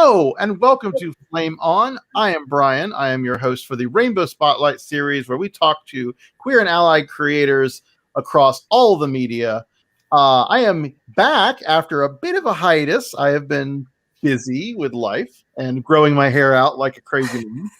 Hello and welcome to Flame On. I am Brian. I am your host for the Rainbow Spotlight series where we talk to queer and allied creators across all the media. I am back after a bit of a hiatus. I have been busy with life and growing my hair out like a crazy woman.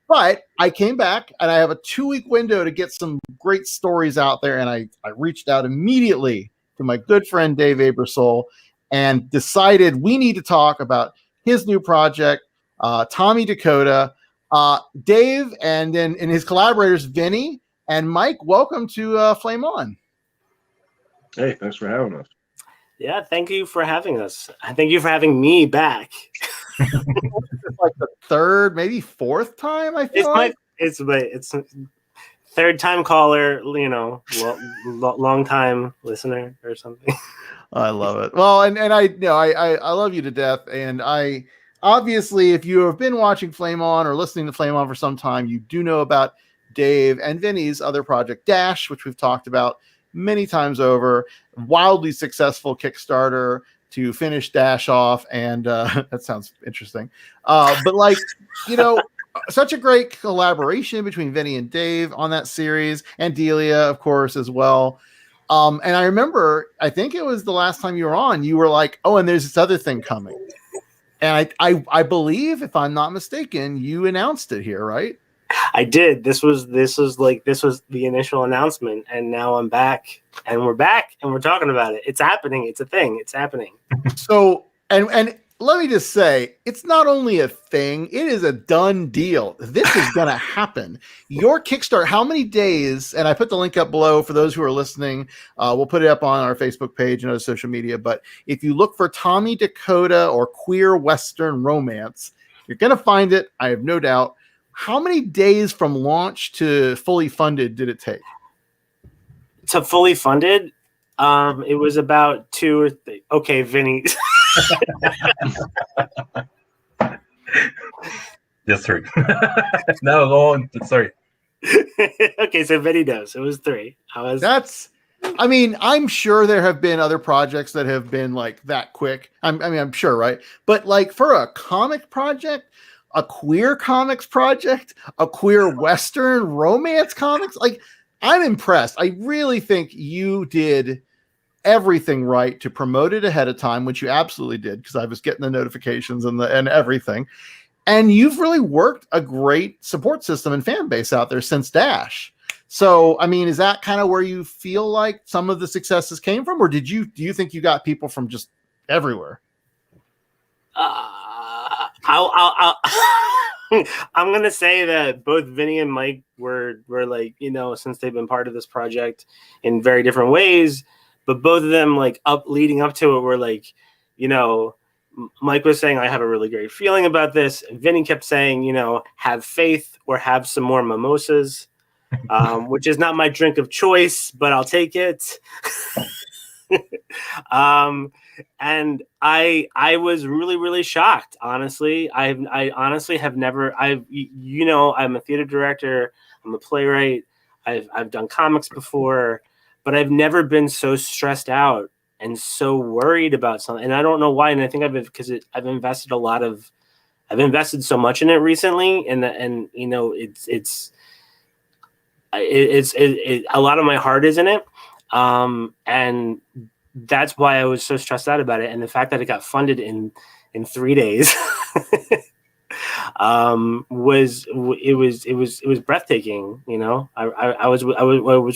But I came back and I have a 2-week window to get some great stories out there. And I reached out immediately to my good friend Dave Ebersole and decided we need to talk about his new project, Tommy Dakota. Dave and then his collaborators, Vinnie and Mike, welcome to Flame On. Hey, thanks for having us. Yeah, thank you for having us. Thank you for having me back. It's like the third, maybe fourth time, I feel like. It's third time caller, you know, long time listener or something. I love it. Well, and I love you to death. And I obviously, if you have been watching Flame On or listening to Flame On for some time, you do know about Dave and Vinny's other project, Dash, which we've talked about many times over. Wildly successful Kickstarter to finish Dash off, and that sounds interesting. But like, you know, such a great collaboration between Vinny and Dave on that series, and Delia, of course, as well. And I remember, I think it was the last time you were on, you were like, oh, and there's this other thing coming. And I believe, if I'm not mistaken, you announced it here, right? I did. This was the initial announcement, and now I'm back, and we're talking about it. It's happening. It's a thing. It's happening. So, and let me just say, it's not only a thing, it is a done deal. This is going to happen. Your Kickstarter, how many days, and I put the link up below for those who are listening. We'll put it up on our Facebook page and other social media. But if you look for Tommy Dakota or Queer Western Romance, you're going to find it. I have no doubt. How many days from launch to fully funded did it take? To fully funded, it was about 2 or 3. Okay, Vinny. Yes, sir. No, go on. Sorry. Okay, so Vinny knows. It was 3. I mean, I'm sure there have been other projects that have been like that quick. I'm sure, right? But like for a comic project, a queer comics project, a queer Western romance comics, like I'm impressed. I really think you did everything right to promote it ahead of time, which you absolutely did, because I was getting the notifications and everything. And you've really worked a great support system and fan base out there since Dash. So, I mean, is that kind of where you feel like some of the successes came from, or do you think you got people from just everywhere? I'm gonna say that both Vinny and Mike were like, you know, since they've been part of this project in very different ways, but both of them like leading up to it were like, you know, Mike was saying, I have a really great feeling about this. And Vinny kept saying, you know, have faith or have some more mimosas, which is not my drink of choice, but I'll take it. And I was really, really shocked. Honestly, I honestly have never, you know, I'm a theater director. I'm a playwright. I've done comics before, but I've never been so stressed out and so worried about something. And I don't know why. And I think I've invested so much in it recently. And you know, it's a lot of my heart is in it. And that's why I was so stressed out about it. And the fact that it got funded in 3 days was breathtaking. You know, I was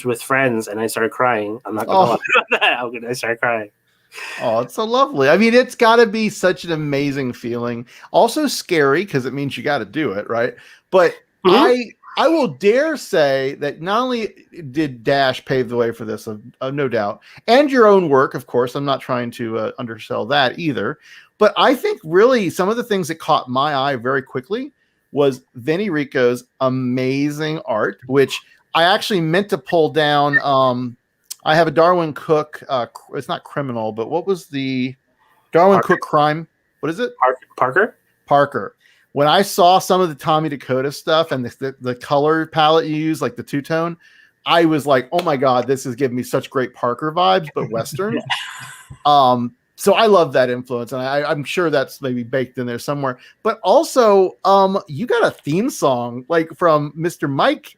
with friends and I started crying. I'm not gonna lie about that. How could I start crying? Oh, it's so lovely. I mean, it's got to be such an amazing feeling. Also scary because it means you got to do it, right? But I will dare say that not only did Dash pave the way for this, no doubt, and your own work, of course. I'm not trying to undersell that either. But I think really some of the things that caught my eye very quickly was Vinnie Rico's amazing art, which I actually meant to pull down. I have a Darwin Cook. It's not Criminal, but what was the Darwin Cook crime? What is it? Parker. When I saw some of the Tommy Dakota stuff and the color palette you use, like the two-tone, I was like, oh my God, this is giving me such great Parker vibes, but Western. So I love that influence, and I'm sure that's maybe baked in there somewhere. But also, you got a theme song like from Mr. Mike.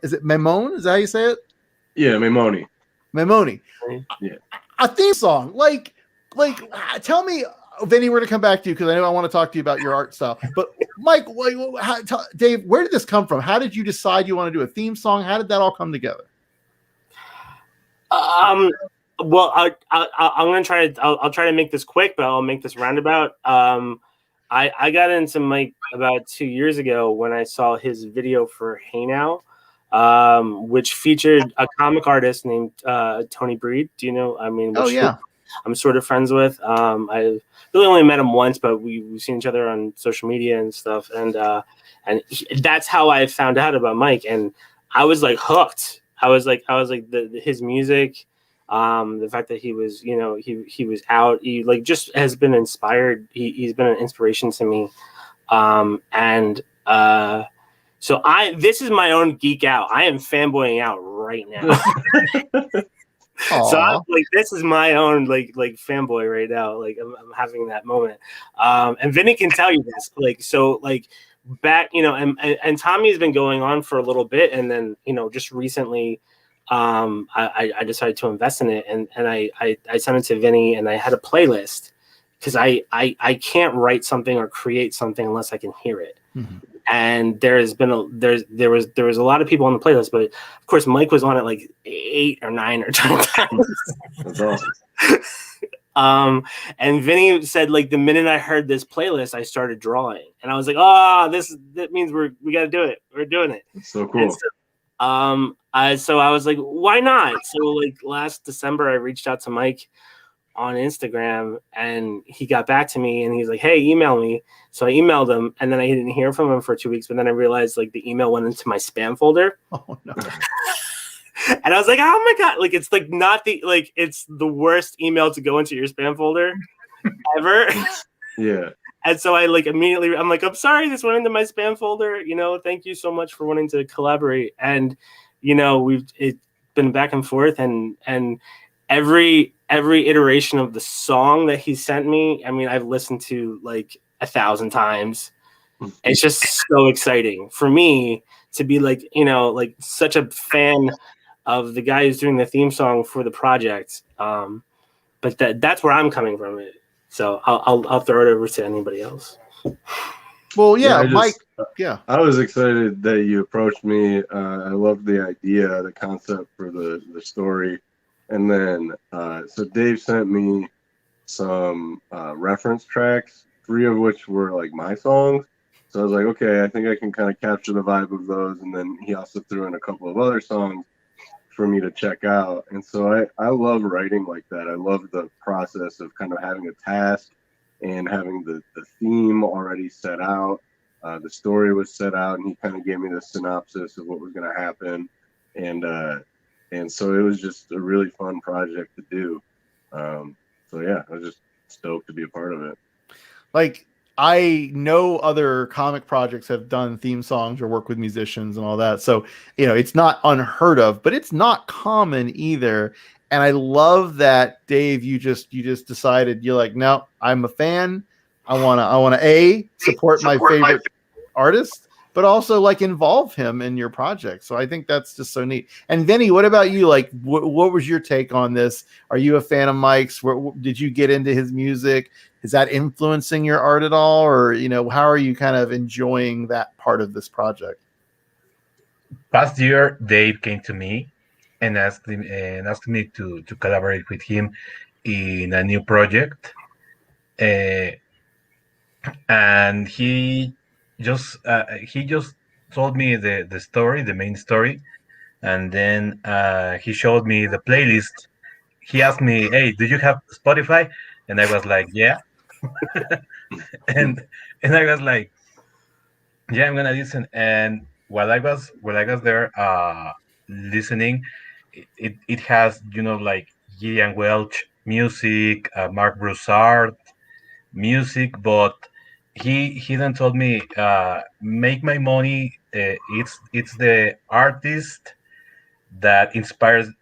Is it Maimone? Is that how you say it? Yeah, Maimone. Maimone. Yeah. A theme song. Like, tell me, Vinny, we're gonna come back to you because I know I want to talk to you about your art style. But Mike, Dave, where did this come from? How did you decide you want to do a theme song? How did that all come together? Well, I'm gonna try to. I'll try to make this quick, but I'll make this roundabout. I got into Mike about 2 years ago when I saw his video for Hey Now, which featured a comic artist named Tony Breed. Do you know? I mean, which I'm sort of friends with. I really only met him once, but we've seen each other on social media and stuff. And that's how I found out about Mike, and I was like hooked. I was like his music. The fact that he was, he was out, he like just has been inspired. He's been an inspiration to me. So this is my own geek out. I am fanboying out right now. So I'm like, this is my own like fanboy right now. Like I'm having that moment. And Vinny can tell you this. Back, and Tommy's been going on for a little bit, and then just recently. I decided to invest in it, and I sent it to Vinny, and I had a playlist because I can't write something or create something unless I can hear it. Mm-hmm. And there was a lot of people on the playlist, but of course Mike was on it like 8 or 9 or 10 times. That's awesome. And Vinny said like the minute I heard this playlist, I started drawing, and I was like, that means we got to do it. We're doing it. It's so cool. So I was like, why not? So like last December, I reached out to Mike on Instagram, and he got back to me, and he's like, hey, email me. So I emailed him, and then I didn't hear from him for 2 weeks, but then I realized like the email went into my spam folder. Oh no. And I was like, oh my God, like it's like it's the worst email to go into your spam folder ever. Yeah. And so I like immediately, I'm like, I'm sorry, this went into my spam folder. Thank you so much for wanting to collaborate. And it's been back and forth, and every iteration of the song that he sent me, I mean, I've listened to like 1,000 times. It's just so exciting for me to be like, like such a fan of the guy who's doing the theme song for the project. But that's where I'm coming from it. So I'll throw it over to anybody else. Well, yeah, Mike. Yeah, I was excited that you approached me. I loved the idea, the concept for the story, and then so Dave sent me some reference tracks, 3 of which were like my songs. So I was like, okay, I think I can kind of capture the vibe of those. And then he also threw in a couple of other songs for me to check out. And so I love writing like that. I love the process of kind of having a task and having the theme already set out. The story was set out, and he kind of gave me the synopsis of what was going to happen. And so it was just a really fun project to do. So yeah, I was just stoked to be a part of it. Like, I know other comic projects have done theme songs or work with musicians and all that. So, it's not unheard of, but it's not common either. And I love that, Dave, you just decided, you're like, no, I'm a fan. I want to support my favorite artist, but also like involve him in your project. So I think that's just so neat. And Vinny, what about you? Like, what was your take on this? Are you a fan of Mike's? Did you get into his music? Is that influencing your art at all? Or, how are you kind of enjoying that part of this project? Past year, Dave came to me and asked me to collaborate with him in a new project. And he just told me the story, the main story. And then he showed me the playlist. He asked me, hey, do you have Spotify? And I was like, yeah. and I was like, yeah, I'm gonna listen. And while I was there listening, it has like Gillian Welch music, Mark Broussard music, but he then told me Make My Money. It's the artist that inspired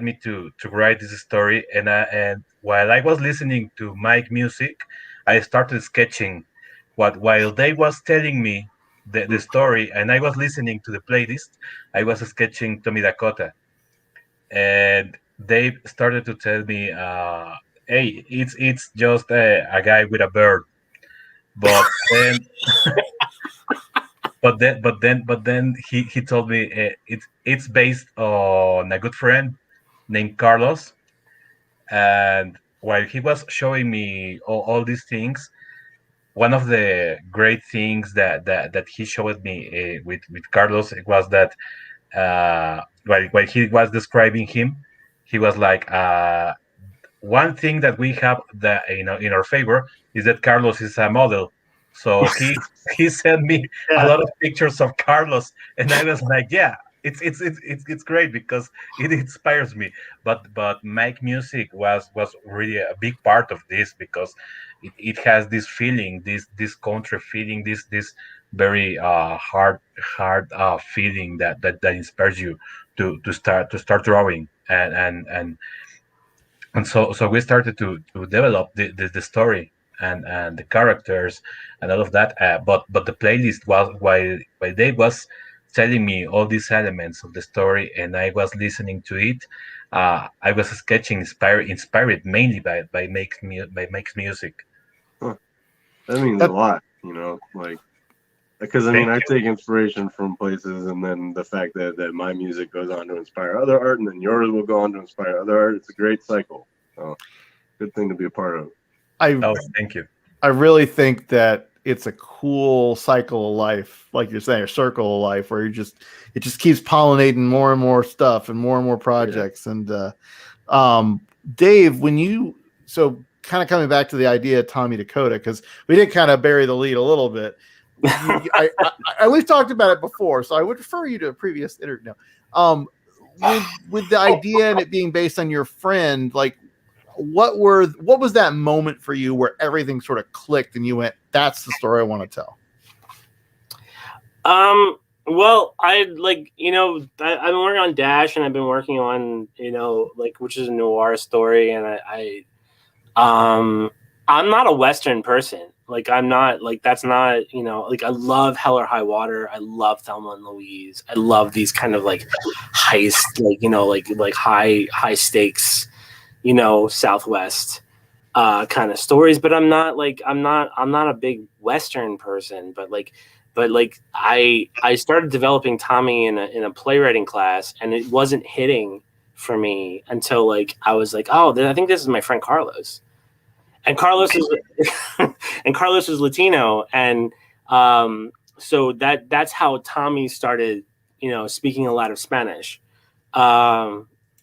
me to write this story. And while I was listening to Mike music, I started sketching. What while they was telling me the story, and I was listening to the playlist, I was sketching Tommy Dakota, and they started to tell me, "Hey, it's just a guy with a bird." But then, but then he told me it's based on a good friend named Carlos. And while he was showing me all these things, one of the great things that he showed me with Carlos was that while he was describing him, he was like, one thing that we have that in our favor is that Carlos is a model. So he sent me a Yeah. lot of pictures of Carlos, and I was like, yeah, it's great because it inspires me. But Mike music was really a big part of this because it has this feeling, this country feeling, this very hard feeling that inspires you to start drawing. And so we started to develop the story and the characters and all of that. But the playlist was while they was telling me all these elements of the story, and I was listening to it. I was sketching inspired mainly by Mike's music. Huh. That means a That lot, you know, like because I Thank mean I you. take inspiration from places, and then the fact that my music goes on to inspire other art, and then yours will go on to inspire other art. It's a great cycle. So good thing to be a part of. I Oh, thank you. I really think that it's a cool cycle of life, like you're saying, a circle of life where it just keeps pollinating more and more stuff and more Yeah. projects. And um, Dave, when you so kind of coming back to the idea of Tommy Dakota, because we did kind of bury the lead a little bit. We've talked about it before, so I would refer you to a previous interview. With the idea and it being based on your friend, like what was that moment for you where everything sort of clicked and you went, that's the story I want to tell? Well, I've been working on Dash, and I've been working on, which is a noir story, and I'm not a Western person. Like, I'm not, like, that's not, I love Hell or High Water. I love Thelma and Louise. I love these kind of like heist, like high stakes, Southwest kind of stories. But I'm not a big Western person. But I started developing Tommy in a playwriting class, and it wasn't hitting for me until I was like, oh, I think this is my friend Carlos. And Carlos is and Carlos is Latino, and so that's how Tommy started, speaking a lot of Spanish,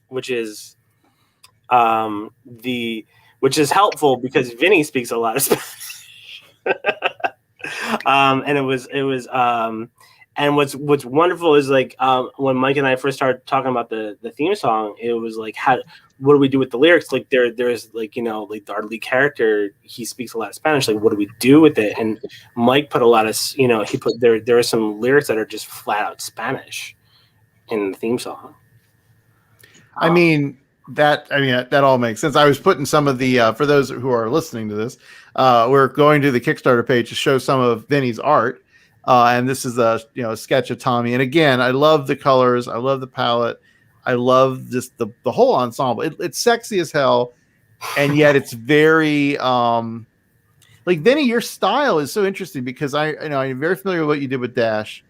which is which is helpful because Vinny speaks a lot of Spanish. And and what's wonderful is when Mike and I first started talking about the theme song, it was like, what do we do with the lyrics? Like there's our lead character, he speaks a lot of Spanish. Like, what do we do with it? And Mike put a lot of, he put there are some lyrics that are just flat out Spanish in the theme song. I mean, that all makes sense. I was putting some of the for those who are listening to this, we're going to the Kickstarter page to show some of Vinny's art, and this is a sketch of Tommy. And again, I love the colors, I love the palette, I love just the whole ensemble. It's sexy as hell, and yet it's very like Vinny. Your style is so interesting because I'm very familiar with what you did with Dash,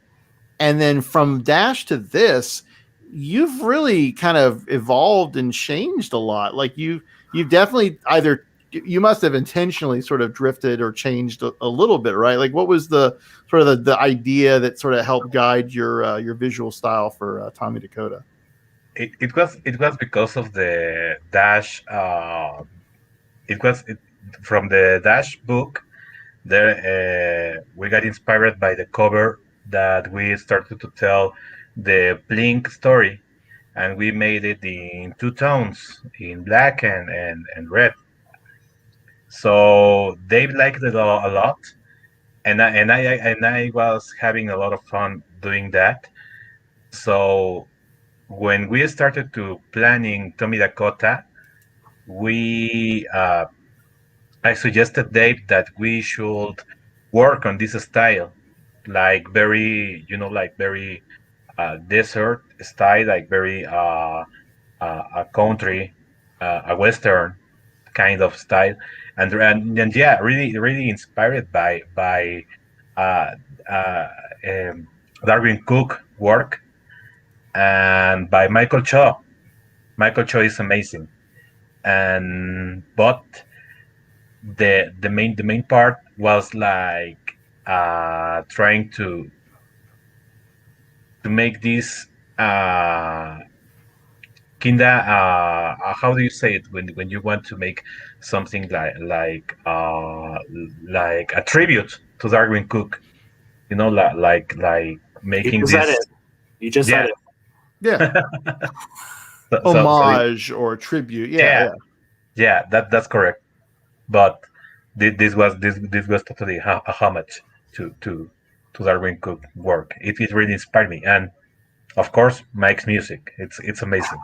and then from Dash to this, you've really kind of evolved and changed a lot. Like you've definitely either you must have intentionally sort of drifted or changed a little bit, right? Like what was the sort of the idea that sort of helped guide your visual style for Tommy Dakota? It was because of the Dash. From the Dash book. There, we got inspired by the cover that we started to tell the Blink story, and we made it in two tones, in black and red. So they liked it a lot, and I was having a lot of fun doing that. So when we started to planning Tommy Dakota, we I suggested Dave that we should work on this style, like very, like very desert style, like very a country, a western kind of style, and yeah, really inspired by uh, uh, um, Darwin Cook work and by Michael Cho. Michael Cho is amazing, and but the main part was like trying to make this kinda how do you say it when you want to make something like a tribute to Darwin Cook, like You making just said this. it. You just said Yeah. it. Yeah. Homage or tribute. Yeah. Yeah. Yeah, that's correct. But this was totally a homage to Darwin Cook work. It really inspired me, and of course Mike's music. It's amazing.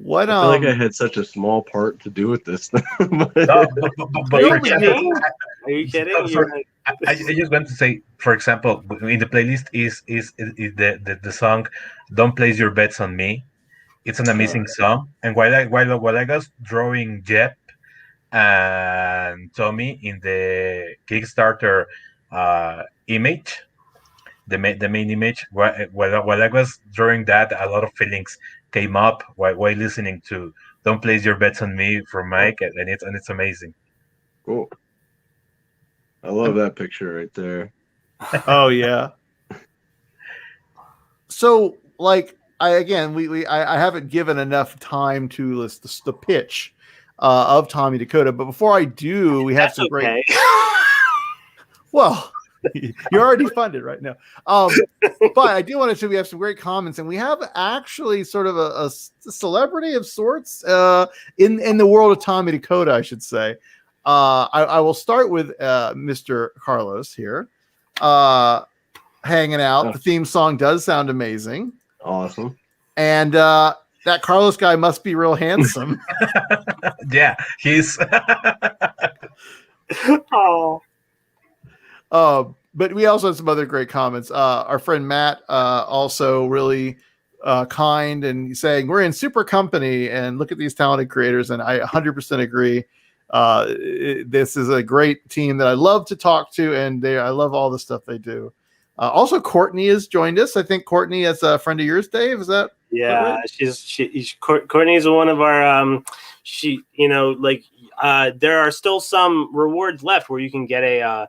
What I feel like I had such a small part to do with this. No, but You for only example, did- Are you kidding? so You're like, I just want to say, for example, in the playlist is the song "Don't Place Your Bets on Me." It's an amazing song, and while I was drawing Jeb and Tommy in the Kickstarter image, the main image, while I was drawing that, a lot of feelings came up while listening to "Don't Place Your Bets on Me" from Mike, and it's amazing. Cool. I love that picture right there. Oh yeah. So like I haven't given enough time to list the pitch of Tommy Dakota, but before I do, we have that's some great. okay. Well, you're already funded right now. But I do want to say we have some great comments, and we have actually sort of a celebrity of sorts in the world of Tommy Dakota, I should say. I will start with Mr. Carlos here, hanging out. The theme song does sound amazing. Awesome. And that Carlos guy must be real handsome. Yeah, he's Oh, But we also have some other great comments. Our friend Matt also really kind and saying we're in super company and look at these talented creators. And I 100% agree. This is a great team that I love to talk to, and I love all the stuff they do. Also, Courtney has joined us. I think Courtney is a friend of yours, Dave. Is that? yeah. Right? Courtney is one of our. There are still some rewards left where you can get a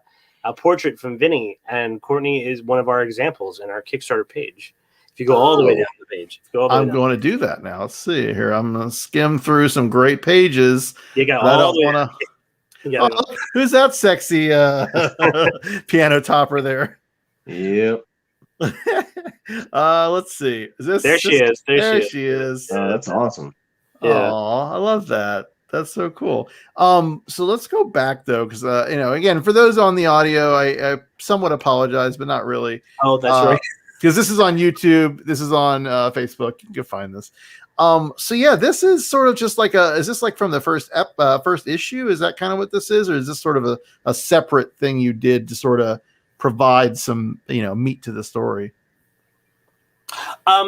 portrait from Vinnie, and Courtney is one of our examples in our Kickstarter page. If you go all the way down the page, I'm going to do that now. Let's see here. I'm going to skim through some great pages. You got I all don't the way. want to. Who's that sexy piano topper there? Yep. Let's see. Is this? There she is. There she is. Oh, that's awesome. Yeah. Oh, I love that. That's so cool. So let's go back though, because again, for those on the audio, I somewhat apologize, but not really. Oh, that's right. Because this is on YouTube, this is on Facebook. You can find this. So yeah, this is sort of just like is this like from the first issue? Is that kind of what this is, or is this sort of a separate thing you did to sort of provide some meat to the story?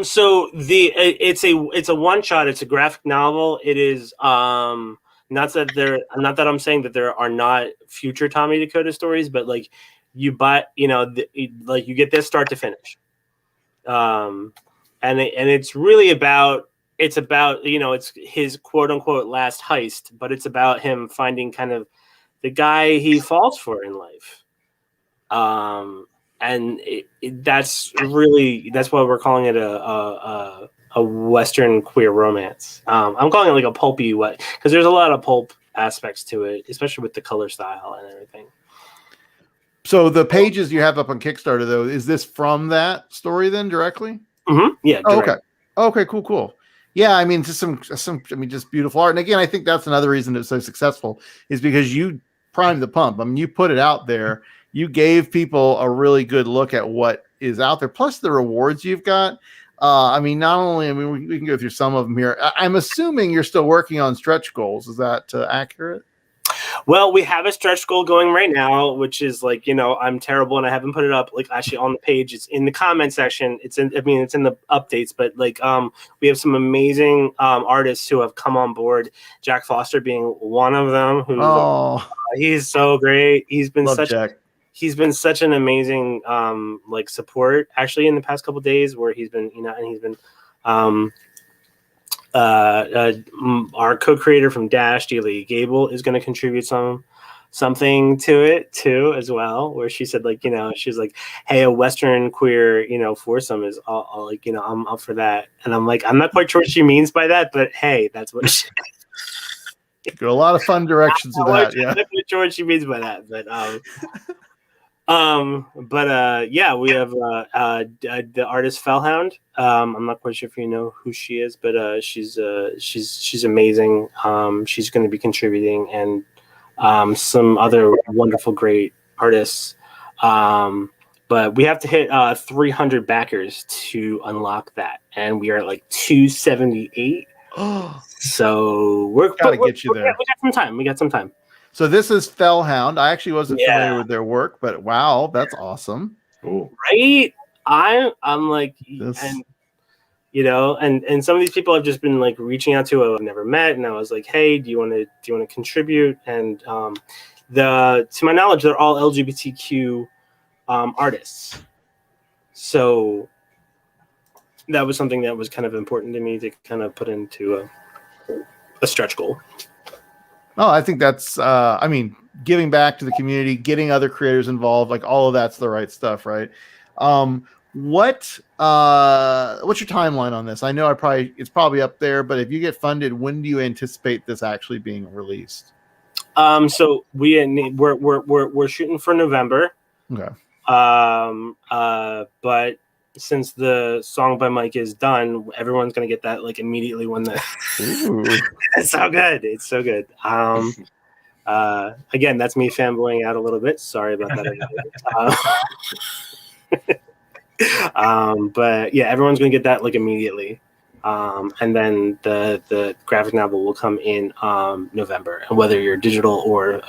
So it's a one shot. It's a graphic novel. It is not that I'm saying that there are not future Tommy Dakota stories, but like you buy, like you get this start to finish. And it's really about it's his quote unquote last heist, but it's about him finding kind of the guy he falls for in life. And that's why we're calling it a Western queer romance. I'm calling it like a pulpy because there's a lot of pulp aspects to it, especially with the color style and everything. So the pages you have up on Kickstarter, though, is this from that story then directly? Mm-hmm. Yeah. Oh, okay. Okay. Cool. Yeah. I mean, just just beautiful art. And again, I think that's another reason it's so successful is because you primed the pump. I mean, you put it out there, you gave people a really good look at what is out there. Plus the rewards you've got. I mean, not only, I mean, we can go through some of them here. I'm assuming you're still working on stretch goals. Is that accurate? Well, we have a stretch goal going right now, which is like, I'm terrible and I haven't put it up like actually on the page. It's in the comment section. It's in the updates, but like we have some amazing artists who have come on board. Jack Foster being one of them. He's so great. He's been such an amazing like support actually in the past couple of days where he's been, and he's been our co-creator from Dash, Dealey Gable, is going to contribute something to it too as well, where she said like, she's like, hey, a Western queer, foursome is all like, I'm up for that. And I'm like, I'm not quite sure what she means by that, but hey, that's what she go a lot of fun directions with that. Yeah. I'm not quite sure what she means by that, but yeah, we have the artist Fellhound. I'm not quite sure if you know who she is, but she's amazing. She's going to be contributing, and some other wonderful, great artists. But we have to hit 300 backers to unlock that, and we are at like 278. So we're gotta get you there. We got some time. So this is Fellhound. I actually wasn't familiar with their work, but wow, that's awesome. Cool. Right? I'm like, and some of these people I've just been like reaching out to I've never met, and I was like, hey, do you want to contribute? And to my knowledge, they're all LGBTQ artists. So that was something that was kind of important to me to kind of put into a stretch goal. Oh, I think that's, I mean, giving back to the community, getting other creators involved, like all of that's the right stuff, right? What's your timeline on this? I know it's probably up there, but if you get funded, when do you anticipate this actually being released? So we're shooting for November. Okay. But since the song by Mike is done, everyone's gonna get that like immediately when the it's so good. It's so good. Again, that's me fanboying out a little bit. Sorry about that. But yeah, everyone's gonna get that like immediately. And then the graphic novel will come in November, whether you're digital or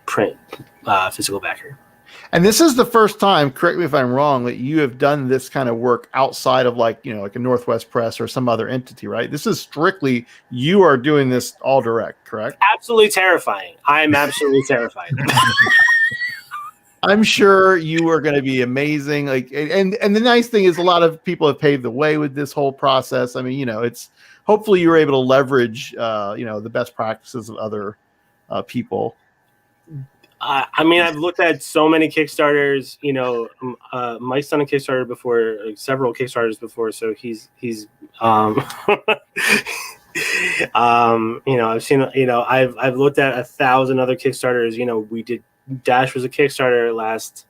print physical backer. And this is the first time, correct me if I'm wrong, that you have done this kind of work outside of like a Northwest Press or some other entity, right? This is strictly, you are doing this all direct, correct? Absolutely terrifying. I'm absolutely terrified. I'm sure you are going to be amazing. Like, and the nice thing is a lot of people have paved the way with this whole process. I mean, it's hopefully you're able to leverage, the best practices of other people. I mean, I've looked at so many Kickstarters. Mike's done a Kickstarter before, several Kickstarters before, so he's I've seen, I've looked at 1,000 other Kickstarters. We did Dash was a Kickstarter last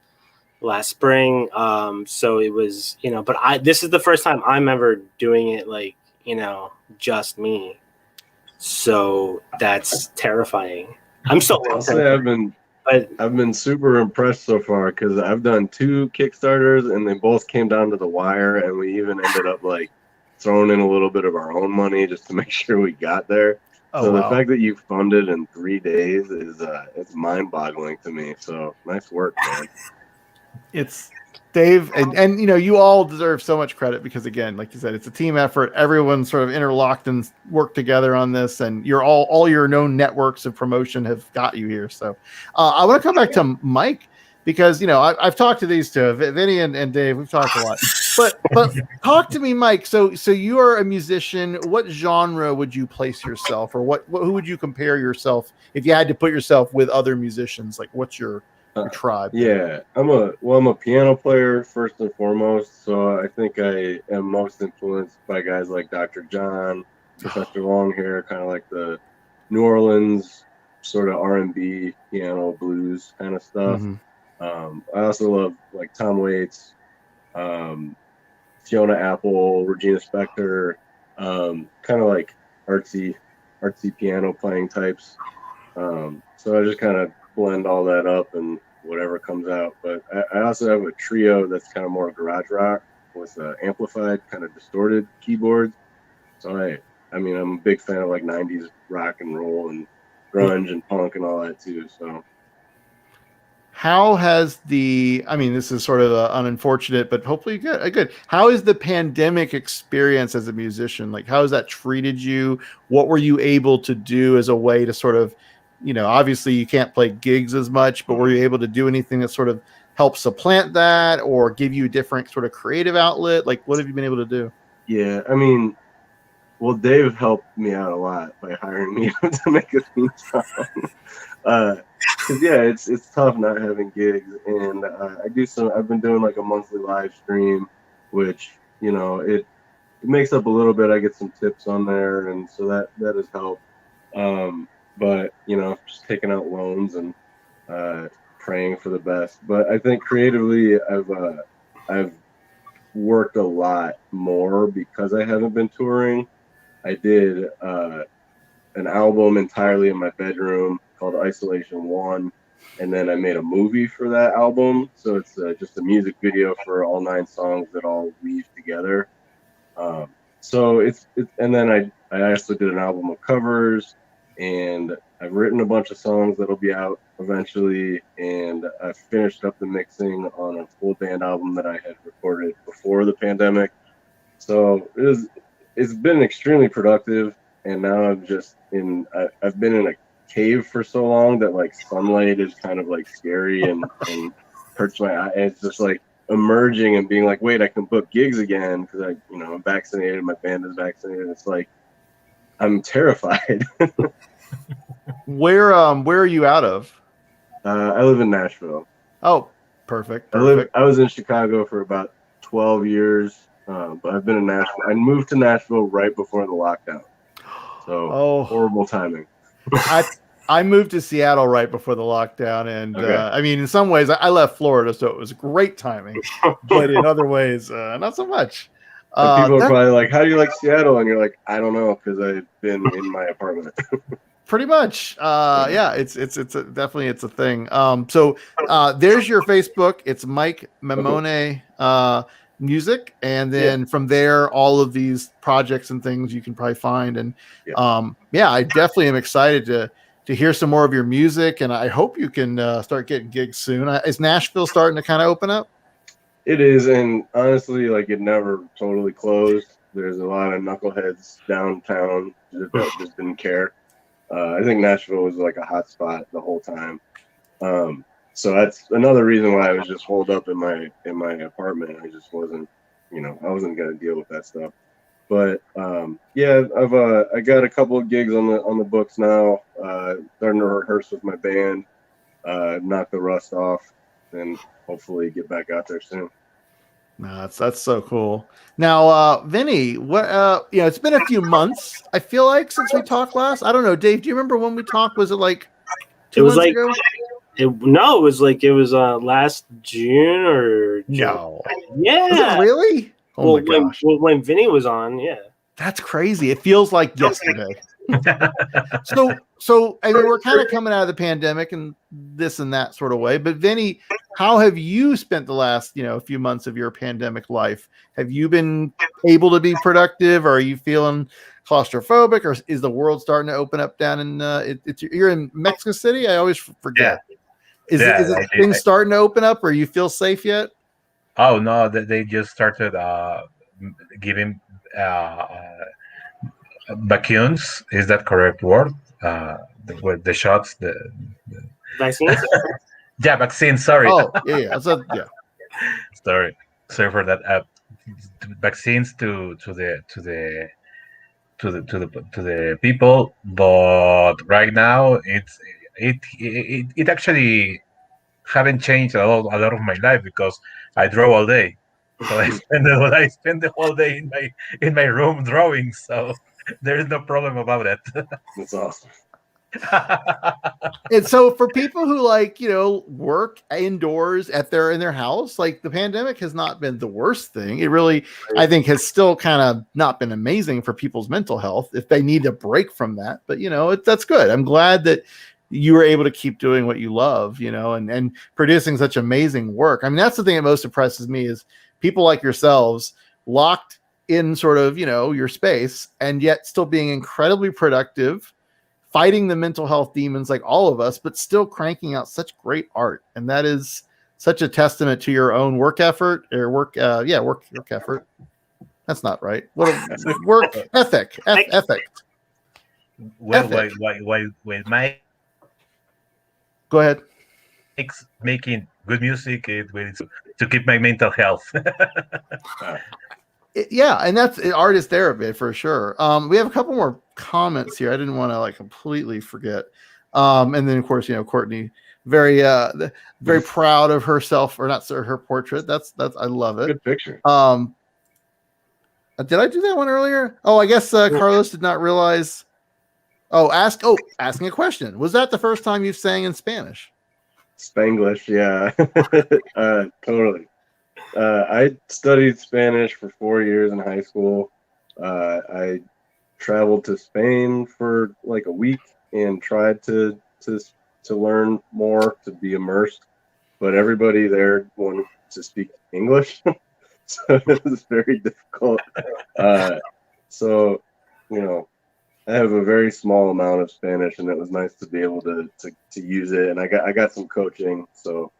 spring, so it was, but this is the first time I'm ever doing it like, just me. So that's terrifying. I'm so I've been super impressed so far because I've done 2 Kickstarters and they both came down to the wire, and we even ended up like throwing in a little bit of our own money just to make sure we got there. So the fact that you funded in 3 days is it's mind-boggling to me. So nice work, man. It's Dave, and you all deserve so much credit because, again, like you said, it's a team effort. Everyone's sort of interlocked and worked together on this, and all your known networks of promotion have got you here. So I want to come back to Mike because I've talked to these two, Vinny and Dave. We've talked a lot, but talk to me, Mike. So you are a musician. What genre would you place yourself, or who would you compare yourself if you had to put yourself with other musicians? Like, what's your tribe? Yeah, I'm a piano player first and foremost, so I think I am most influenced by guys like Dr. John, Professor Longhair, kind of like the New Orleans sort of R&B piano blues kind of stuff. Mm-hmm. I also love like Tom Waits, Fiona Apple, Regina Spektor, kind of like artsy piano playing types. So I just kind of blend all that up and whatever comes out. But I also have a trio that's kind of more garage rock with amplified, kind of distorted keyboards. So I mean, I'm a big fan of like 90s rock and roll and grunge and punk and all that too. So how has I mean, this is sort of unfortunate, but hopefully good. How is the pandemic experience as a musician? Like, how has that treated you? What were you able to do as a way to sort of, obviously you can't play gigs as much, but were you able to do anything that sort of help supplant that or give you a different sort of creative outlet? Like, what have you been able to do? Yeah, I mean, well, Dave helped me out a lot by hiring me to make a theme song. Cause yeah, it's tough not having gigs, and I've been doing like a monthly live stream, which it makes up a little bit. I get some tips on there, and so that has helped. But just taking out loans and praying for the best. But I think creatively, I've worked a lot more because I haven't been touring. I did an album entirely in my bedroom called Isolation 1, and then I made a movie for that album. So it's just a music video for all 9 songs that all weave together. So and then I also did an album of covers, and I've written a bunch of songs that'll be out eventually, and I finished up the mixing on a full band album that I had recorded before the pandemic. So it's been extremely productive, and now I've been in a cave for so long that like sunlight is kind of like scary and hurts my eye. And it's just like emerging and being like, wait, I can book gigs again because I'm vaccinated, my band is vaccinated. It's like I'm terrified. Where are you out of? I live in Nashville. Oh, perfect. I was in Chicago for about 12 years, but I've been in Nashville. I moved to Nashville right before the lockdown, so horrible timing. I moved to Seattle right before the lockdown, and okay. I mean, in some ways, I left Florida, so it was great timing, but in other ways, not so much. People are probably like, "How do you like Seattle?" And you're like, "I don't know, because I've been in my apartment." Pretty much, yeah. It's definitely a thing. So there's your Facebook. It's Mike Maimone music, and then from there, all of these projects and things you can probably find. And I definitely am excited to hear some more of your music, and I hope you can start getting gigs soon. Is Nashville starting to kind of open up? It is, and honestly, like it never totally closed. There's a lot of knuckleheads downtown that just didn't care. I think Nashville was like a hot spot the whole time. So that's another reason why I was just holed up in my apartment. I just wasn't, I wasn't gonna deal with that stuff. But I got a couple of gigs on the books now. Starting to rehearse with my band, knock the rust off, and hopefully get back out there soon. No, that's so cool. Now, Vinny, what it's been a few months, I feel like, since we talked last. I don't know, Dave, do you remember when we talked? Was it like 2 months ago? It was last June or June. No. Yeah. Was it really? Oh my gosh. When Vinny was on, yeah. That's crazy. It feels like yesterday. So I mean, we're kind of coming out of the pandemic and this and that sort of way. But Vinny, how have you spent the last few months of your pandemic life? Have you been able to be productive, or are you feeling claustrophobic, or is the world starting to open up down in you're in Mexico City? I always forget. Is things starting to open up, or you feel safe yet? Oh no, they just started giving vacuums. Is that correct word? The shots, the vaccines. Yeah, vaccines. Sorry. Oh yeah. Sorry for that. Vaccines to the people, but right now it actually haven't changed a lot of my life because I draw all day, so I spend the whole day in my room drawing. So there is no problem about it. That's awesome. And so for people who work indoors in their house, like the pandemic has not been the worst thing. It really, I think, has still kind of not been amazing for people's mental health if they need a break from that. But that's good. I'm glad that you were able to keep doing what you love, you know, and producing such amazing work. I mean, that's the thing that most impresses me is people like yourselves locked in sort of, you know, your space and yet still being incredibly productive, fighting the mental health demons like all of us, but still cranking out such great art. And that is such a testament to your own work effort or work effort. That's not right. What a work ethic. Ethic. Well, while Mike's Go ahead. making good music, it will to keep my mental health. Yeah, and that's art is therapy for sure. We have a couple more comments here. I didn't want to like completely forget. And then of course, you know, Courtney, very proud of herself, or not her portrait. That's I love it. Good picture. Did I do that one earlier? Oh, I guess Carlos did not realize. Asking a question. Was that the first time you've sang in Spanish? Spanglish, yeah. Totally. I studied Spanish for 4 years in high school. I traveled to Spain for like a week and tried to learn more, to be immersed, but everybody there wanted to speak English, so it was very difficult. So, you know, I have a very small amount of Spanish, and it was nice to be able to use it. And I got some coaching, so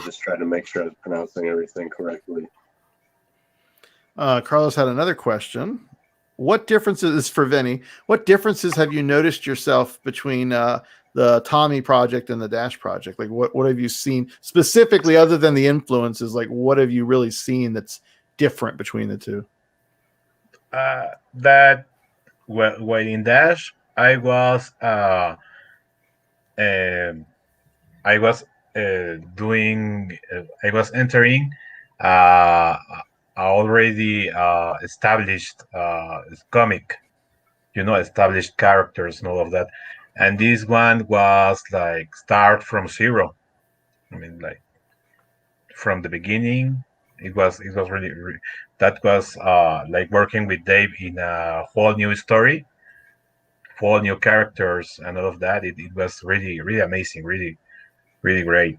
just tried to make sure I was pronouncing everything correctly. Carlos had another question. What differences for Vinnie? What differences have you noticed yourself between the Tommy project and the Dash project? Like, what have you seen specifically, other than the influences? Like, what have you really seen that's different between the two? That well, in Dash, I was entering already established comic, you know, established characters and all of that. And this one was like start from zero. I mean, like from the beginning. It was really that was like working with Dave in a whole new story, whole new characters and all of that. It was really amazing, really great.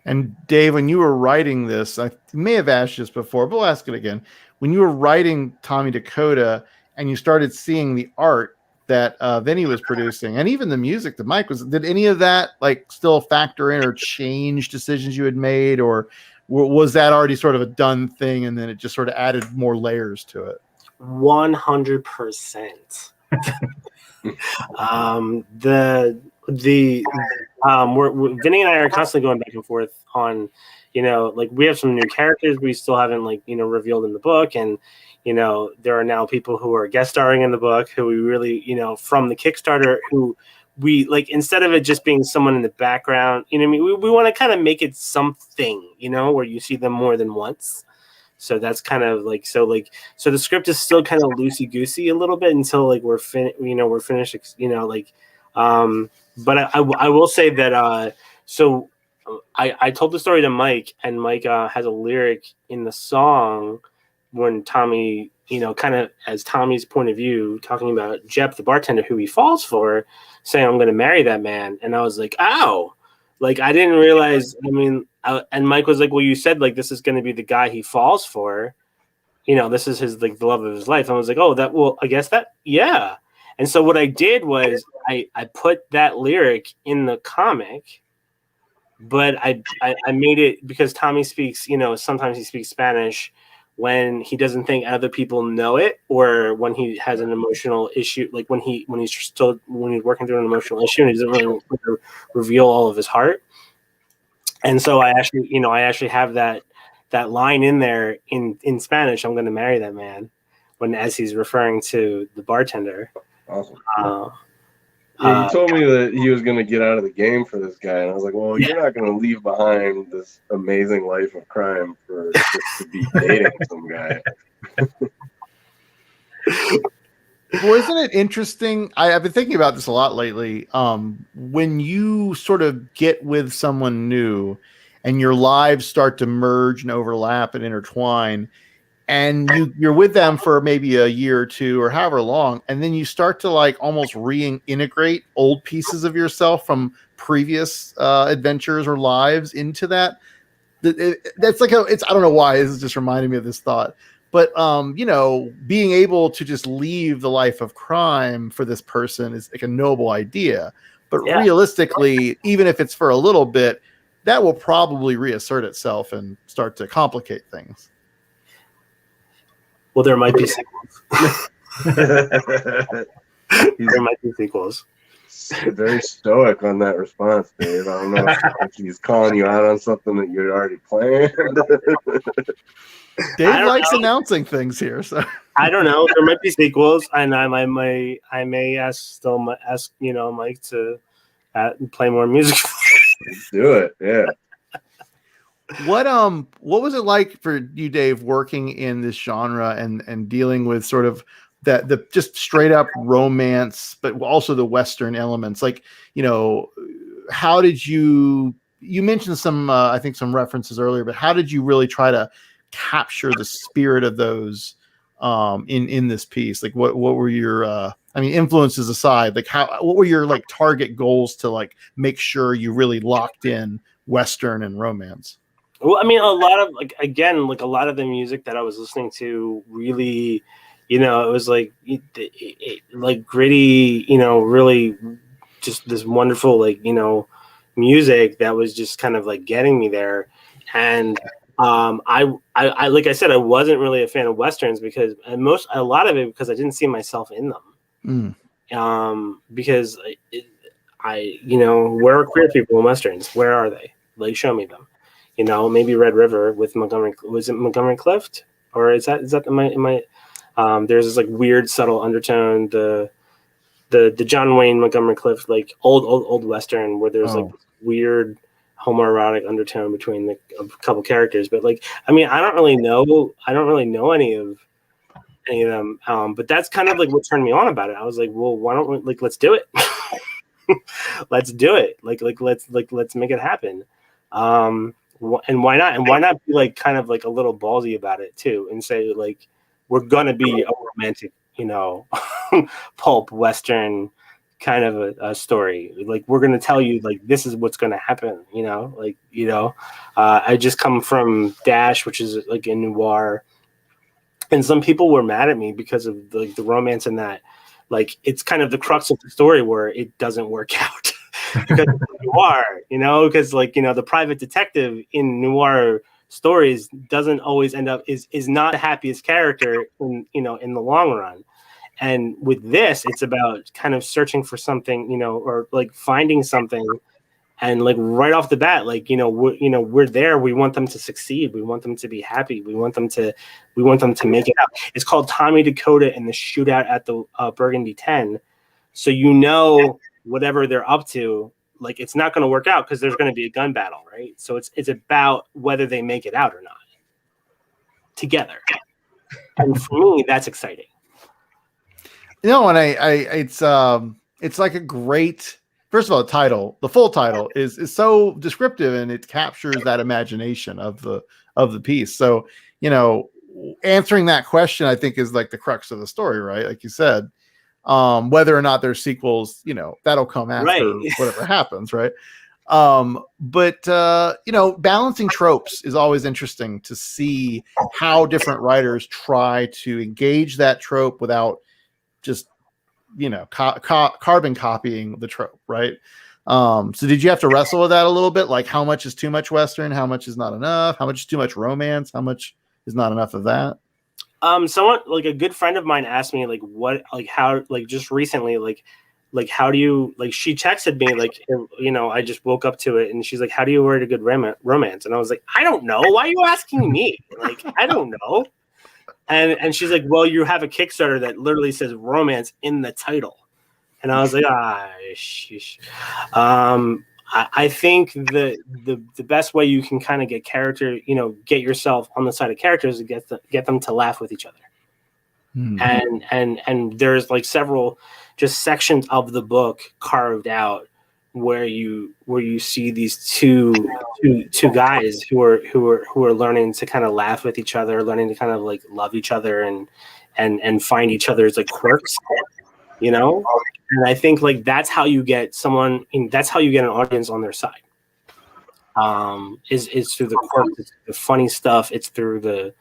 And Dave, when you were writing this, I may have asked this before, but we'll ask it again. When you were writing Tommy Dakota and you started seeing the art that Vinnie was producing, and even the music that Mike was, did any of that like still factor in or change decisions you had made, or was that already sort of a done thing and then it just sort of added more layers to it? 100%. Vinny and I are constantly going back and forth on, you know, like we have some new characters we still haven't like, you know, revealed in the book, and you know there are now people who are guest starring in the book who we really, you know, from the Kickstarter, who we like, instead of it just being someone in the background, you know what I mean, we want to kind of make it something, you know, where you see them more than once. So that's kind of like, so the script is still kind of loosey goosey a little bit until like we're finished, you know, like, but I will say that, so I told the story to Mike, and Mike has a lyric in the song when Tommy, you know, kind of as Tommy's point of view, talking about Jep, the bartender who he falls for, saying, "I'm going to marry that man." And I was like, ow, like, I didn't realize, I mean, and Mike was like, well, you said like, this is going to be the guy he falls for. You know, this is his, like the love of his life. I was like, oh, that, well, I guess that, yeah. And so what I did was I put that lyric in the comic, but I made it, because Tommy speaks, you know, sometimes he speaks Spanish when he doesn't think other people know it, or when he has an emotional issue, like when he's working through an emotional issue and he doesn't really reveal all of his heart. And so I actually have that line in there in Spanish, "I'm going to marry that man," as he's referring to the bartender. Awesome. Yeah, you told me that he was going to get out of the game for this guy, and I was like, well, you're not going to leave behind this amazing life of crime for just to be dating some guy. Well, isn't it interesting? I've been thinking about this a lot lately. When you sort of get with someone new and your lives start to merge and overlap and intertwine, and you're with them for maybe a year or two or however long, and then you start to like almost reintegrate old pieces of yourself from previous adventures or lives into that. That's like it's I don't know why this is just reminding me of this thought, but being able to just leave the life of crime for this person is like a noble idea, but realistically, even if it's for a little bit, that will probably reassert itself and start to complicate things. Well, there might be sequels. There might be sequels. Very stoic on that response, Dave. I don't know if he's calling you out on something that you'd already planned. Dave likes announcing things here, so I don't know. There might be sequels, and I may ask Mike to play more music. Do it, yeah. What was it like for you, Dave, working in this genre and dealing with sort of the just straight up romance, but also the Western elements? Like, how did you mentioned some I think some references earlier, but how did you really try to capture the spirit of those in this piece? Like what were your influences aside, like what were your like target goals to like make sure you really locked in Western and romance? Well, I mean, a lot of a lot of the music that I was listening to really, it was like like gritty, really just this wonderful music that was just kind of like getting me there. And I like I said, I wasn't really a fan of Westerns because a lot of it because I didn't see myself in them. Because where are queer people in Westerns? Where are they? Like, show me them. Maybe Red River with Montgomery. Was it Montgomery Clift, or is that there's this like weird subtle undertone. The John Wayne Montgomery Clift, like old Western, where there's like weird homoerotic undertone between a couple characters. But like, I mean, I don't really know any of them. But that's kind of like what turned me on about it. I was like, well, why don't we let's do it? Let's do it. Let's make it happen. And why not? And why not be like kind of like a little ballsy about it too, and say like we're gonna be a romantic, pulp Western kind of a story. Like we're gonna tell you like this is what's gonna happen. I just come from Dash, which is like a noir, and some people were mad at me because of like the romance in that. Like it's kind of the crux of the story where it doesn't work out. Because noir, because the private detective in noir stories doesn't always end up is not the happiest character in the long run. And with this, it's about kind of searching for something, or like finding something, and like right off the bat, like we're there. We want them to succeed. We want them to be happy. We want them to make it out. It's called Tommy Dakota and the Shootout at the Burgundy 10. So whatever they're up to, like it's not going to work out because there's going to be a gun battle, right? So it's about whether they make it out or not together. And for me, that's exciting. And it's like a great, first of all, the full title is so descriptive, and it captures that imagination of the piece. So, answering that question, I think, is like the crux of the story, right? Like you said. Whether or not there's sequels, that'll come after whatever happens, right? But balancing tropes is always interesting to see how different writers try to engage that trope without just carbon copying the trope, right? So did you have to wrestle with that a little bit? Like how much is too much Western? How much is not enough? How much is too much romance? How much is not enough of that? Someone like a good friend of mine asked me like what, like how, like just recently, like how do you, like she texted me like, I just woke up to it and she's like, how do you write a good romance? And I was like, I don't know. Why are you asking me? Like, I don't know. And she's like, well, you have a Kickstarter that literally says romance in the title. And I was like, sheesh. I think the best way you can kind of get get yourself on the side of characters is to get them to laugh with each other. And there's like several just sections of the book carved out where you see these two guys who are learning to kind of laugh with each other, learning to kind of like love each other and find each other's like quirks, you know. And I think like that's how you get that's how you get an audience on their side. Is through the quirks, it's the funny stuff, it's through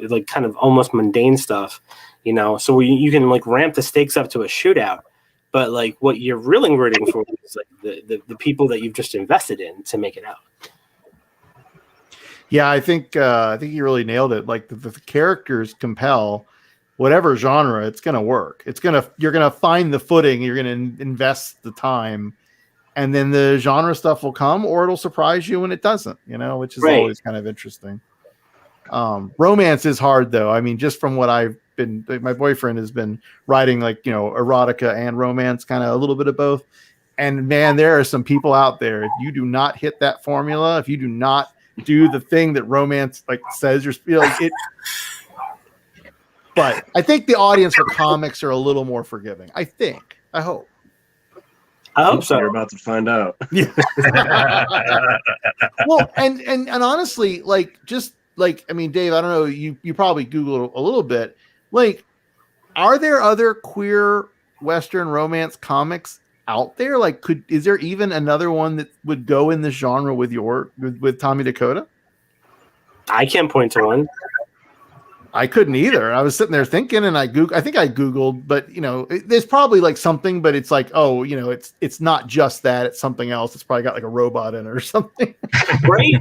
like kind of almost mundane stuff, you know. So you can like ramp the stakes up to a shootout, but like what you're really rooting for is like the people that you've just invested in to make it out. Yeah, I think you really nailed it. Like the characters compel whatever genre, it's going to work. You're going to find the footing, you're going to invest the time, and then the genre stuff will come, or it'll surprise you when it doesn't, you know, which is always kind of interesting. Romance is hard though. I mean, just from what my boyfriend has been writing, like, you know, erotica and romance, kind of a little bit of both. And man, there are some people out there. If you do not hit that formula, if you do not do the thing that romance like says you're like it. But I think the audience for comics are a little more forgiving. I hope So. You're about to find out. Yeah. Well, and honestly, like, just like, I mean, Dave, I don't know, you probably Googled a little bit. Like, are there other queer Western romance comics out there? Like, is there even another one that would go in this genre with Tommy Dakota? I can't point to one. I couldn't either. I was sitting there thinking, and I think I Googled, but you know, there's probably like something, but it's like, oh, you know, it's not just that, it's something else. It's probably got like a robot in it or something. Right?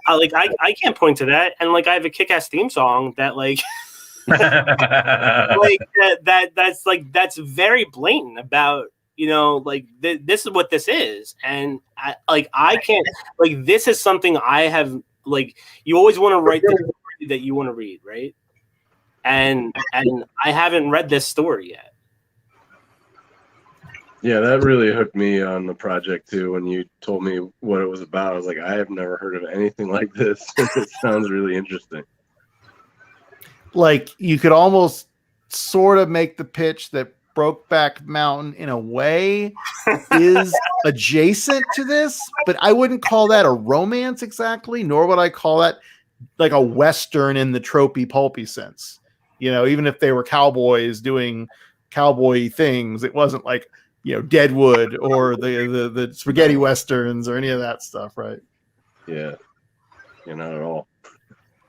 Like I can't point to that. And like I have a kick-ass theme song that like like that's very blatant about, you know, like this is what this is. And I can't, like, this is something I have, like, you always want to write the story that you want to read, right? And I haven't read this story yet. Yeah, that really hooked me on the project too. When you told me what it was about, I was like, I have never heard of anything like this. It sounds really interesting. Like, you could almost sort of make the pitch that Brokeback Mountain in a way is adjacent to this, but I wouldn't call that a romance exactly, nor would I call that like a Western in the tropey pulpy sense. You know, even if they were cowboys doing cowboy things, it wasn't like, you know, Deadwood or the spaghetti westerns or any of that stuff, right? Yeah, not at all.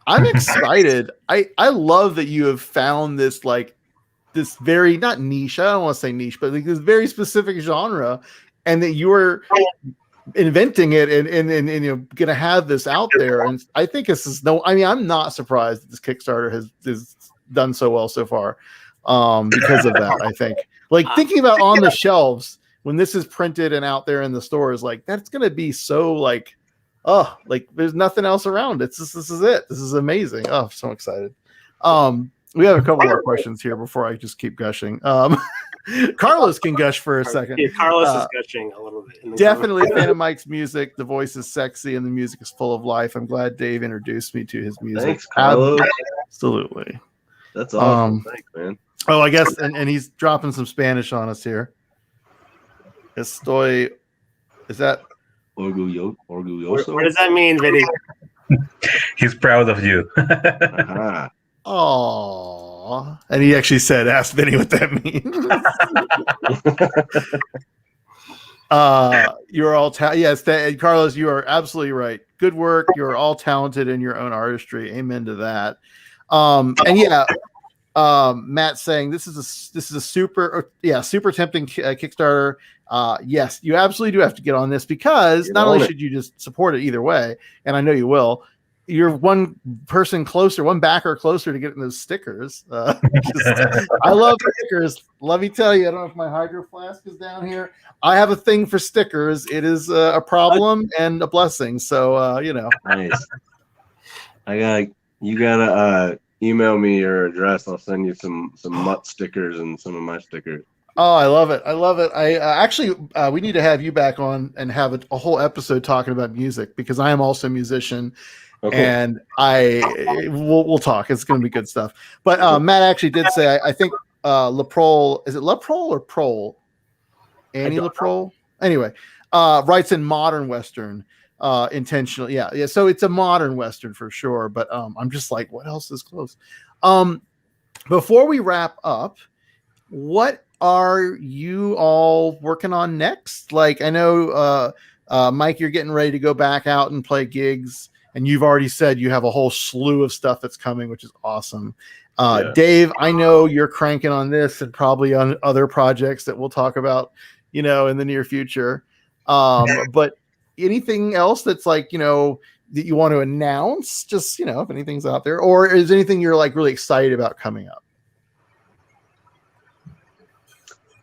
I'm excited. I love that you have found this, like, this very, not niche, I don't want to say niche, but like this very specific genre, and that you are inventing it and you're gonna have this out there. And I think this is I'm not surprised that this Kickstarter has done so well so far, because of that. I think, like, thinking about on the shelves when this is printed and out there in the stores, like, that's gonna be so like, oh, like there's nothing else around. This is it. This is amazing. Oh, I'm so excited. We have a couple more questions here before I just keep gushing. Carlos can gush for a second. Yeah, Carlos is gushing a little bit. Definitely a fan of Mike's music. The voice is sexy and the music is full of life. I'm glad Dave introduced me to his music. Thanks, Carlos. Absolutely. That's awesome. Thanks, man. Oh, I guess, and he's dropping some Spanish on us here. Is that orgulloso? What does that mean, Vinny? He's proud of you. Uh-huh. Oh, and he actually said, "Ask Vinny what that means." You're all yes, Carlos, you are absolutely right. Good work. You're all talented in your own artistry. Amen to that. And yeah, Matt saying this is a super tempting Kickstarter. Yes, you absolutely do have to get on this, because not only should you just support it either way, and I know you will, you're one backer closer to getting those stickers. I love stickers. Let me tell you, I don't know if my hydro flask is down here. I have a thing for stickers. It is a problem and a blessing. So, Nice. You gotta email me your address. I'll send you some mutt stickers and some of my stickers. Oh, I love it. I actually, we need to have you back on and have a whole episode talking about music, because I am also a musician. Okay. And we'll talk. It's going to be good stuff. But Matt actually did say, I think LaProle, is it LaProle or Prole? Annie LaProle? Anyway, writes in modern Western intentionally. Yeah. So it's a modern Western for sure. But I'm just like, what else is close? Before we wrap up, what are you all working on next? Like, I know, Mike, you're getting ready to go back out and play gigs, and you've already said you have a whole slew of stuff that's coming, which is awesome. Dave, I know you're cranking on this and probably on other projects that we'll talk about, in the near future. But anything else that's like, that you want to announce, just, if anything's out there, or is anything you're like really excited about coming up?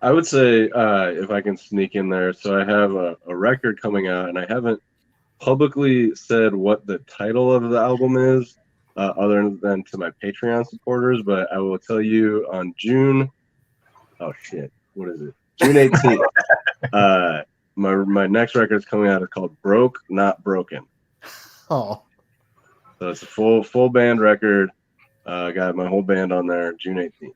I would say, if I can sneak in there, so I have a record coming out, and I haven't publicly said what the title of the album is, other than to my Patreon supporters, but I will tell you on June 18th. My next record is coming out. It's called Broke Not Broken. Oh, so it's a full band record. I got my whole band on there, June 18th.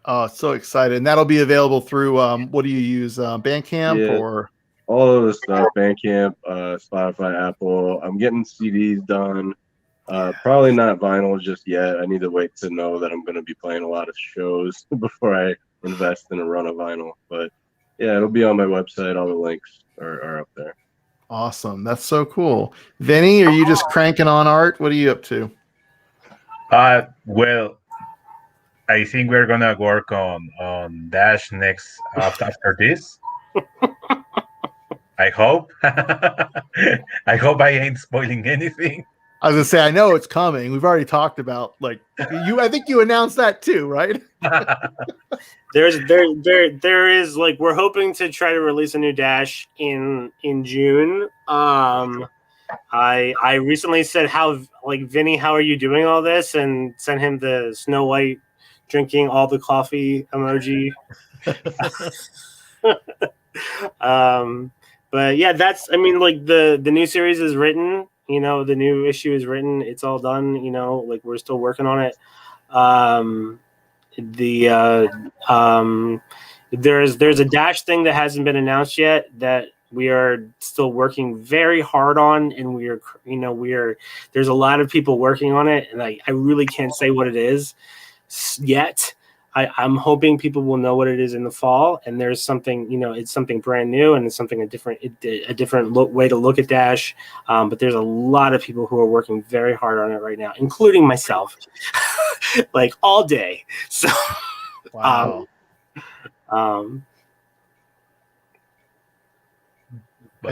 Oh, so excited. And that'll be available through, what do you use? Bandcamp or? All of the stuff, Bandcamp, Spotify, Apple. I'm getting CDs done. Probably not vinyl just yet. I need to wait to know that I'm going to be playing a lot of shows before I invest in a run of vinyl. But yeah, it'll be on my website. All the links are up there. Awesome. That's so cool. Vinny, are you just cranking on art? What are you up to? Well, I think we're gonna work on Dash next after this. I hope. I hope I ain't spoiling anything. I was gonna say, I know it's coming. We've already talked about I think you announced that too, right? There is like, we're hoping to try to release a new Dash in June. I recently said, Vinny, how are you doing all this? And sent him the Snow White drinking all the coffee emoji. But yeah, the new series is written, the new issue is written. It's all done, we're still working on it. There's a Dash thing that hasn't been announced yet that we are still working very hard on, and there's a lot of people working on it, and I really can't say what it is yet. I'm hoping people will know what it is in the fall, and there's something, it's something brand new, and it's something a different way to look at Dash. But there's a lot of people who are working very hard on it right now, including myself, like all day. So, wow. And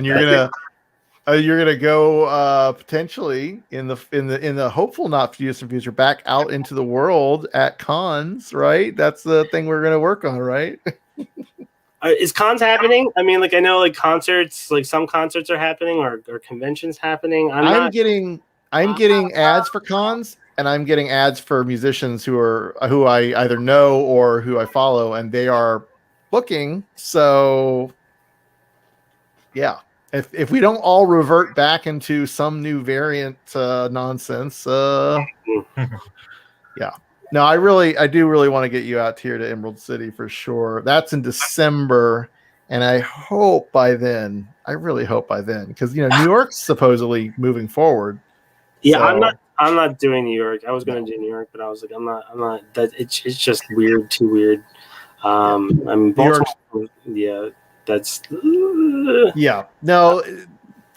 you're gonna go potentially in the hopeful not distant future back out into the world at cons, right? That's the thing we're gonna work on, right? Is cons happening? I mean, I know concerts, some concerts are happening or conventions happening. I'm getting ads for cons, and I'm getting ads for musicians who I either know or who I follow, and they are booking. So yeah. If we don't all revert back into some new variant nonsense, yeah. No, I do really want to get you out here to Emerald City for sure. That's in December, and I hope by then. I really hope by then, because New York's supposedly moving forward. Yeah, so. I'm not doing New York. I was going to do New York, but I was like, I'm not. That it's just weird, too weird. I mean, Baltimore, yeah. That's yeah. No,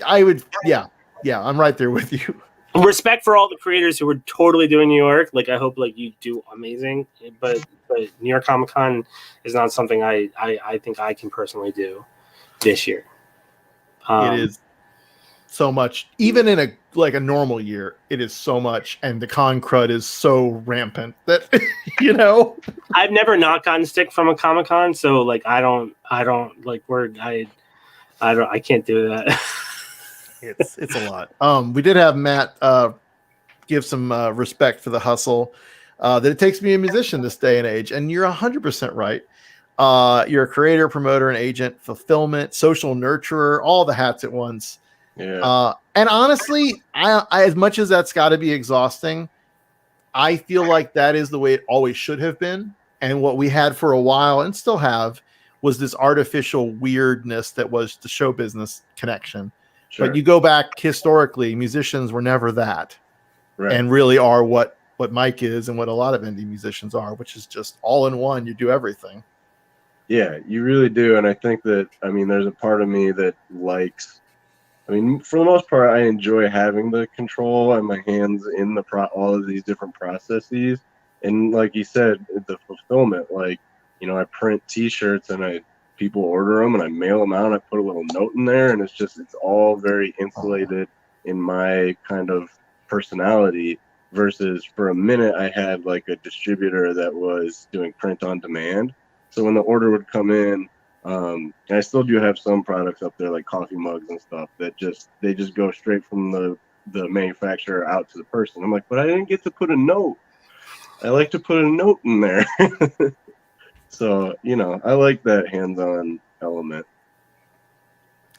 I would. Yeah. I'm right there with you. Respect for all the creators who were totally doing New York. I hope you do amazing. But New York Comic Con is not something I think I can personally do this year. It is so much, even in a normal year, it is so much, and the con crud is so rampant that I've never not gotten stick from a Comic Con, so I can't do that. It's a lot. We did have Matt give some respect for the hustle that it takes to be a musician this day and age, and you're 100% right. You're a creator, promoter, and agent, fulfillment, social nurturer, all the hats at once. Yeah. And honestly, I as much as that's got to be exhausting, I feel like that is the way it always should have been, and what we had for a while and still have was this artificial weirdness that was the show business connection. Sure. But you go back historically, musicians were never that, Right. and really are what Mike is and what a lot of indie musicians are, which is just all in one. You do everything. Yeah, you really do. And I think that, I mean, there's a part of me that likes, I mean, for the most part, I enjoy having the control and my hands in all of these different processes. And like you said, the fulfillment, like, you know, I print t-shirts and people order them and I mail them out. I put a little note in there, and it's all very insulated in my kind of personality, versus for a minute I had like a distributor that was doing print on demand. So when the order would come in, and I still do have some products up there like coffee mugs and stuff that they just go straight from the manufacturer out to the person. I'm like, but I didn't get to put a note. I like to put a note in there. So, you know, I like that hands-on element.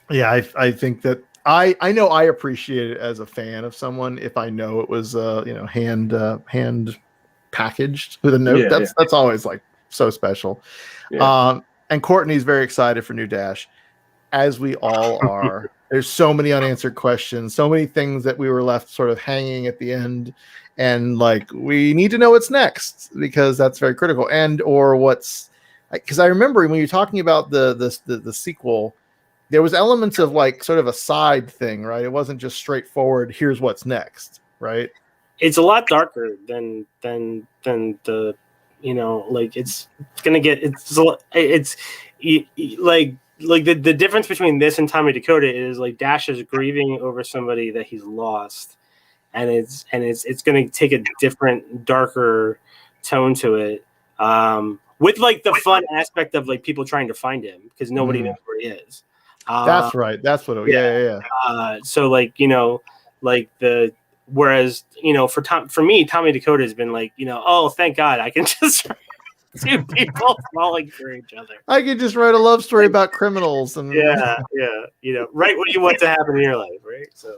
Yeah, I think that I know I appreciate it as a fan of someone if I know it was hand packaged with a note. Yeah, that's always like so special. Yeah. And Courtney's very excited for New Dash, as we all are. There's so many unanswered questions, so many things that we were left sort of hanging at the end, and like we need to know what's next, because that's very critical. And or what's, because I remember when you're talking about the sequel, there was elements of like sort of a side thing, right? It wasn't just straightforward, here's what's next, right? It's a lot darker than the, you know, like it's gonna get, like the difference between this and Tommy Dakota is like Dash is grieving over somebody that he's lost, and it's going to take a different, darker tone to it, with like the fun aspect of like people trying to find him because nobody knows where he is. That's right. That's what. Yeah. So like, you know, like whereas, you know, for me, Tommy Dakota has been like, you know, oh, thank God I can just two people falling for each other. I could just write a love story about criminals and you know, write what you want to happen in your life, right? So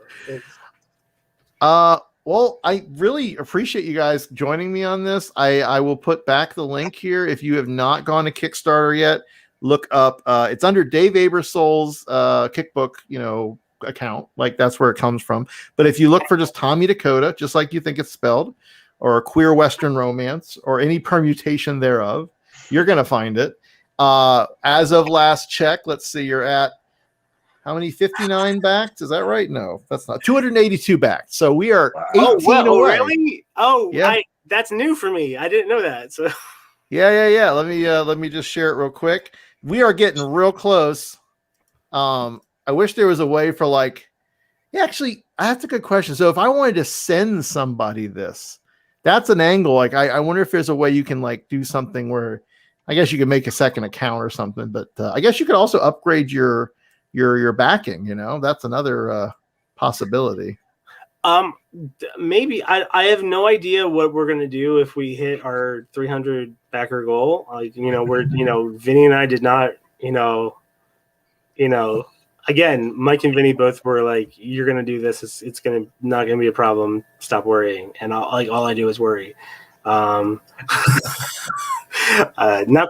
well, I really appreciate you guys joining me on this. I will put back the link here. If you have not gone to Kickstarter yet, look up it's under Dave Ebersole's Kickbook, you know, account. Like that's where it comes from. But if you look for just Tommy Dakota, just like you think it's spelled, or a queer Western romance, or any permutation thereof, you're going to find it. As of last check, let's see, you're at how many? 59 backed? Is that right? No, that's not. 282 backed. So we are 18 away. Really? Oh, yeah. That's new for me. I didn't know that. So yeah. Let me just share it real quick. We are getting real close. I wish there was a way for like, actually, that's a good question. So if I wanted to send somebody this, that's an angle. Like, I wonder if there's a way you can like do something where, I guess you could make a second account or something, but I guess you could also upgrade your backing. You know, that's another possibility. Maybe I have no idea what we're gonna do if we hit our 300 backer goal. You know, Vinnie and I did not. You know. Again, Mike and Vinnie both were like, "You're gonna do this. It's not gonna be a problem. Stop worrying." And all I do is worry. Not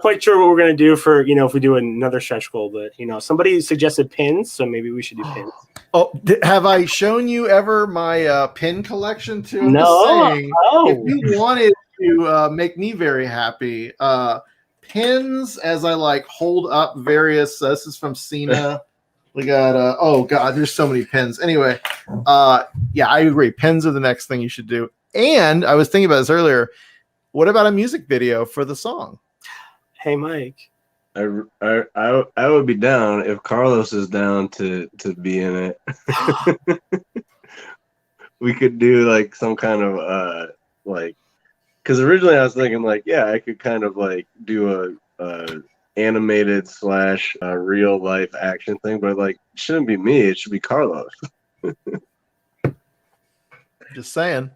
quite sure what we're gonna do for, you know, if we do another stretch goal, but you know, somebody suggested pins, so maybe we should do pins. Oh, have I shown you ever my pin collection too? I'm no. Just saying, if you wanted to make me very happy, pins as I like hold up various. This is from Cena. We got oh god, there's so many pins. Anyway, yeah, I agree. Pins are the next thing you should do. And I was thinking about this earlier. What about a music video for the song? Hey, Mike. I would be down if Carlos is down to be in it. We could do like some kind of like, because originally I was thinking like, yeah, I could kind of like do a animated / real life action thing, but like it shouldn't be me, it should be Carlos. Just saying,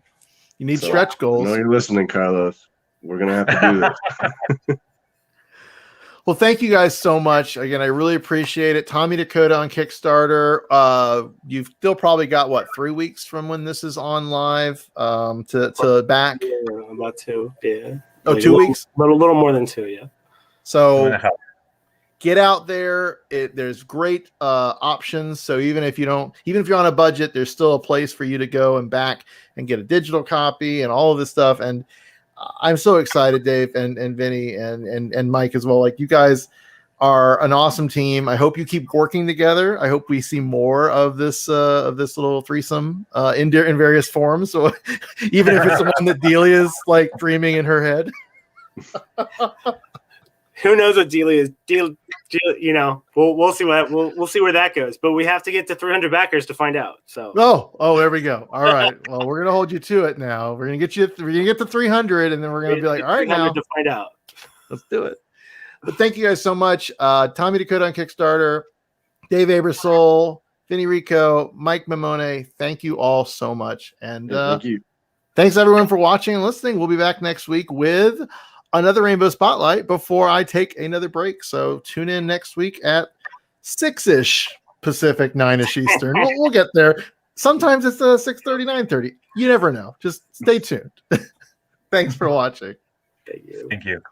you need stretch goals. I know you're listening, Carlos. We're gonna have to do this. Well, thank you guys so much. Again, I really appreciate it. Tommy Dakota on Kickstarter. You've still probably got what, 3 weeks from when this is on live to back? Yeah, about 2. Yeah. Oh, like 2 weeks? A little more than 2, yeah. So get out there. There's great options. So even if you're on a budget, there's still a place for you to go and back and get a digital copy and all of this stuff. And I'm so excited, Dave and Vinny and Mike as well. Like, you guys are an awesome team. I hope you keep working together. I hope we see more of this little threesome in various forms. So even if it's the one that Delia's like dreaming in her head. Who knows what Delia is? Deal, you know, we'll see we'll see where that goes. But we have to get to 300 backers to find out. So there we go. All right. Well, we're gonna hold you to it now. We're gonna get to 300, and then we're gonna be like, all right, now to find out. Let's do it. But thank you guys so much. Tommy Dakota on Kickstarter, Dave Ebersole, Vinnie Rico, Mike Maimone. Thank you all so much. And thank you. Thanks everyone for watching and listening. We'll be back next week with another Rainbow Spotlight before I take another break. So tune in next week at 6-ish Pacific, 9-ish Eastern. We'll get there. Sometimes it's 6:30, 9:30. You never know. Just stay tuned. Thanks for watching. Thank you. Thank you.